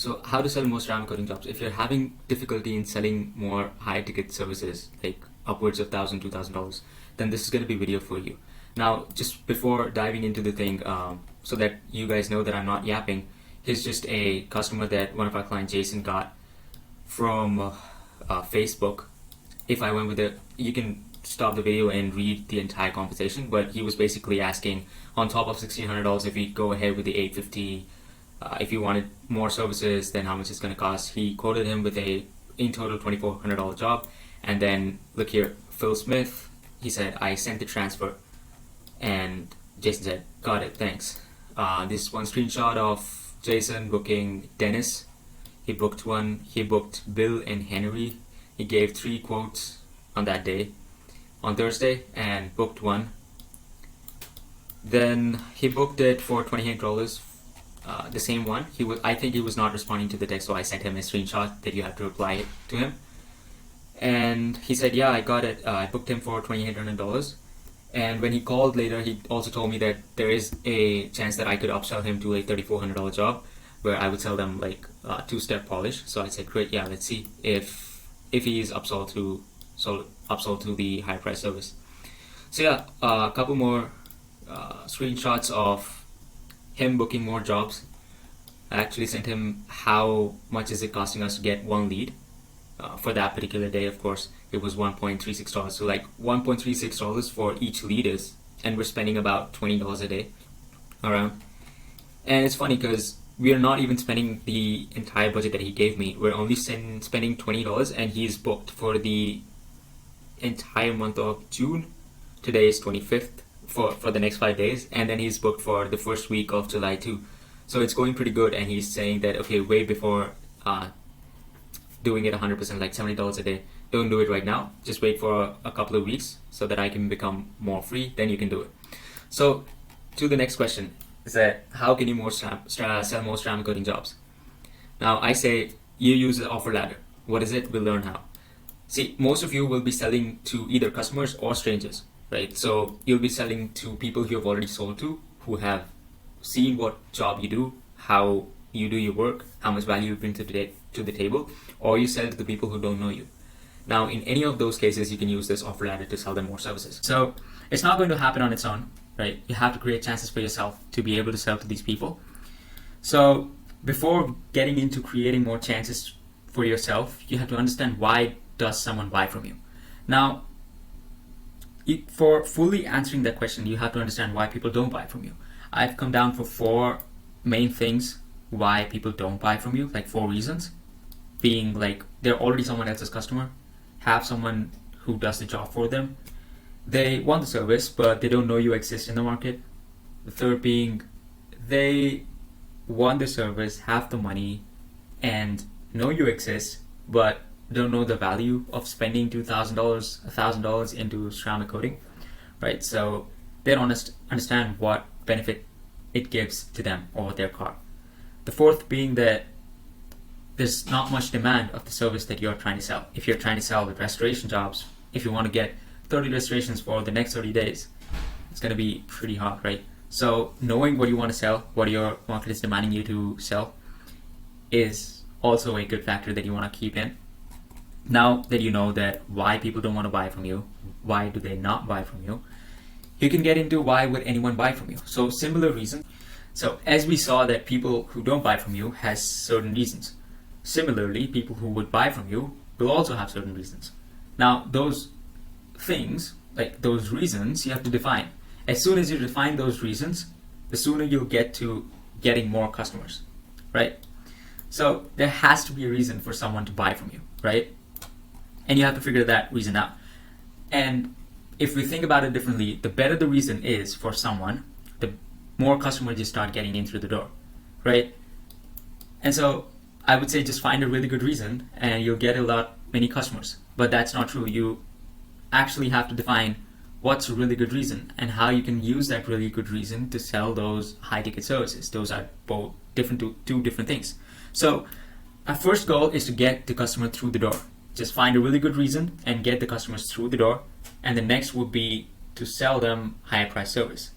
So how to sell more ceramic coating jobs? If you're having difficulty in selling more high ticket services, like upwards of $1,000, $2,000, then this is going to be video for you. Now, just before diving into the thing, so that you guys know that I'm not yapping, here's just a customer that one of our clients, Jason, got from Facebook. If I went with it, you can stop the video and read the entire conversation, but he was basically asking, on top of $1,600, if we go ahead with the 850, if you wanted more services, then how much it's going to cost. He quoted him with a in total $2,400 job. And then look here, Phil Smith, he said, I sent the transfer. And Jason said, got it, thanks. This one screenshot of Jason booking Dennis. He booked one. He booked Bill and Henry. He gave 3 quotes on that day, on Thursday, and booked one. Then he booked it for $28. The same one. I think he was not responding to the text, so I sent him a screenshot that you have to reply to him. And he said, yeah, I got it. I booked him for $2,800. And when he called later, he also told me that there is a chance that I could upsell him to a $3,400 job, where I would sell them like 2-step polish. So I said, great, yeah, let's see if he is upsold to the high price service. So yeah, a couple more screenshots of him booking more jobs. I actually sent him how much is it costing us to get one lead. For that particular day, of course, it was $1.36. So like $1.36 for each lead is, and we're spending about $20 a day around. And it's funny because we are not even spending the entire budget that he gave me. We're only spending $20, and he's booked for the entire month of June. Today is 25th for the next 5 days, and then he's booked for the first week of July too. So it's going pretty good, and he's saying that, okay, way before doing it 100%, like $70 a day, don't do it right now. Just wait for a couple of weeks so that I can become more free, then you can do it. So to the next question is that how can you sell more ceramic coating jobs? Now I say you use the offer ladder. What is it? We'll learn how. See, most of you will be selling to either customers or strangers, right? So you'll be selling to people you have already sold to, who have seen what job you do, how you do your work, how much value you bring to the table, or you sell to the people who don't know you. Now, in any of those cases, you can use this offer ladder to sell them more services. So it's not going to happen on its own, right? You have to create chances for yourself to be able to sell to these people. So before getting into creating more chances for yourself, you have to understand, why does someone buy from you? Now, for fully answering that question, you have to understand why people don't buy from you. I've come down for 4 main things why people don't buy from you, like 4 reasons. Being like, they're already someone else's customer, have someone who does the job for them, they want the service but they don't know you exist in the market. The third being, they want the service, have the money, and know you exist but don't know the value of spending $2,000, $1,000 into ceramic coating, right? So they don't understand what benefit it gives to them or their car. The fourth being that there's not much demand of the service that you're trying to sell. If you're trying to sell the restoration jobs, if you want to get 30 restorations for the next 30 days, it's going to be pretty hard, right? So knowing what you want to sell, what your market is demanding you to sell, is also a good factor that you want to keep in. Now that you know that why people don't want to buy from you, why do they not buy from you, you can get into why would anyone buy from you. So similar reason. So as we saw that people who don't buy from you has certain reasons. Similarly, people who would buy from you will also have certain reasons. Now those things, like those reasons, you have to define. As soon as you define those reasons, the sooner you'll get to getting more customers, right? So there has to be a reason for someone to buy from you, right? And you have to figure that reason out. And if we think about it differently, the better the reason is for someone, the more customers you start getting in through the door, right? And so I would say just find a really good reason and you'll get many customers. But that's not true. You actually have to define what's a really good reason and how you can use that really good reason to sell those high ticket services. Those are both two different things. So our first goal is to get the customer through the door. Just find a really good reason and get the customers through the door. And the next would be to sell them higher price service.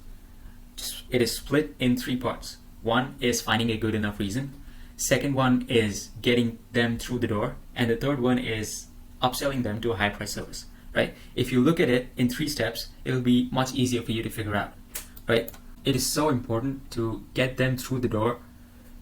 It is split in 3 parts. One is finding a good enough reason. Second one is getting them through the door. And the third one is upselling them to a high price service, right? If you look at it in 3 steps, it'll be much easier for you to figure out, right? It is so important to get them through the door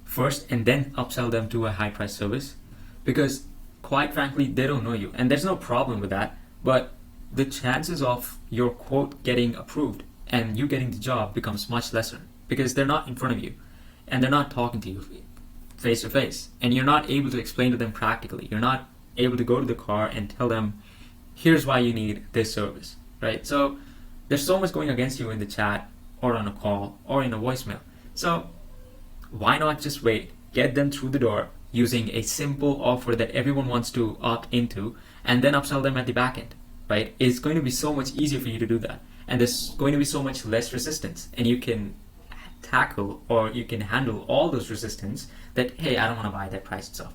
first and then upsell them to a high price service, because quite frankly, they don't know you. And there's no problem with that, but the chances of your quote getting approved and you getting the job becomes much lesser because they're not in front of you and they're not talking to you face to face, and you're not able to explain to them practically. You're not able to go to the car and tell them, here's why you need this service, right? So there's so much going against you in the chat or on a call or in a voicemail. So why not just wait, get them through the door using a simple offer that everyone wants to opt into, and then upsell them at the back end, right? It's going to be so much easier for you to do that. And there's going to be so much less resistance, and you can tackle or you can handle all those resistance that, hey, I don't want to buy that price stuff.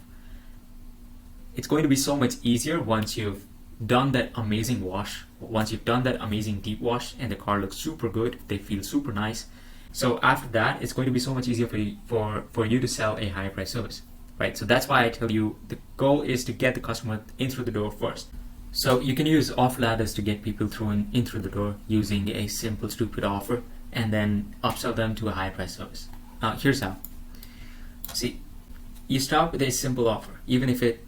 It's going to be so much easier once you've done that amazing wash, once you've done that amazing deep wash and the car looks super good, they feel super nice. So after that, it's going to be so much easier for you to sell a higher price service, right? So that's why I tell you the goal is to get the customer in through the door first. So you can use offer ladders to get people in through the door using a simple, stupid offer, and then upsell them to a high price service. Here's how. See, you start with a simple offer, even if it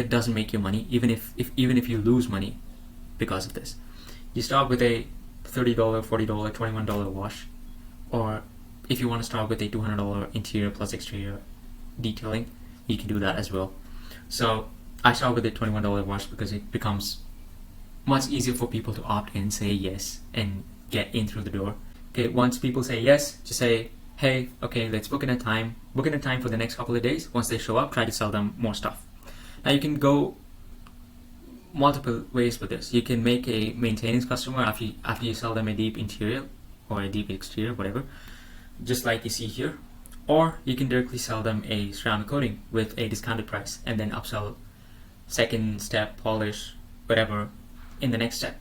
doesn't make you money, even if you lose money because of this. You start with a $30, $40, $21 wash, or if you want to start with a $200 interior plus exterior detailing, you can do that as well. So I start with a $21 wash because it becomes much easier for people to opt in, say yes, and get in through the door. Okay, once people say yes, just say, hey, okay, let's book in a time for the next couple of days. Once they show up, try to sell them more stuff. Now you can go multiple ways with this. You can make a maintenance customer after you sell them a deep interior or a deep exterior, whatever, just like you see here. Or you can directly sell them a ceramic coating with a discounted price and then upsell second step, polish, whatever in the next step.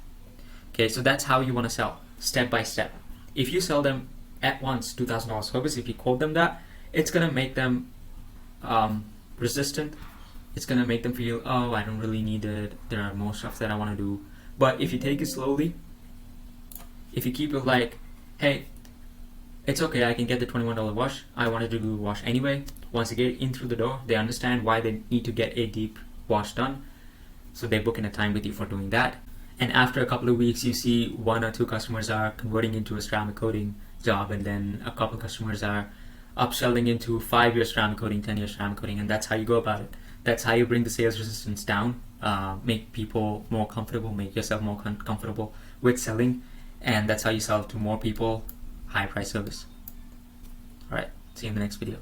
Okay, so that's how you want to sell, step by step. If you sell them at once $2,000 service, if you quote them that, it's going to make them resistant. It's going to make them feel, oh, I don't really need it, there are more stuff that I want to do. But if you take it slowly, if you keep it like, hey, it's okay, I can get the $21 wash, I wanted to do a wash anyway. Once they get in through the door, they understand why they need to get a deep wash done, so they book in a time with you for doing that. And after a couple of weeks, you see 1 or 2 customers are converting into a ceramic coating job, and then a couple of customers are upselling into 5-year ceramic coating, 10-year ceramic coating, and that's how you go about it. That's how you bring the sales resistance down, make people more comfortable, make yourself more comfortable with selling, and that's how you sell to more people, high price service. Alright, see you in the next video.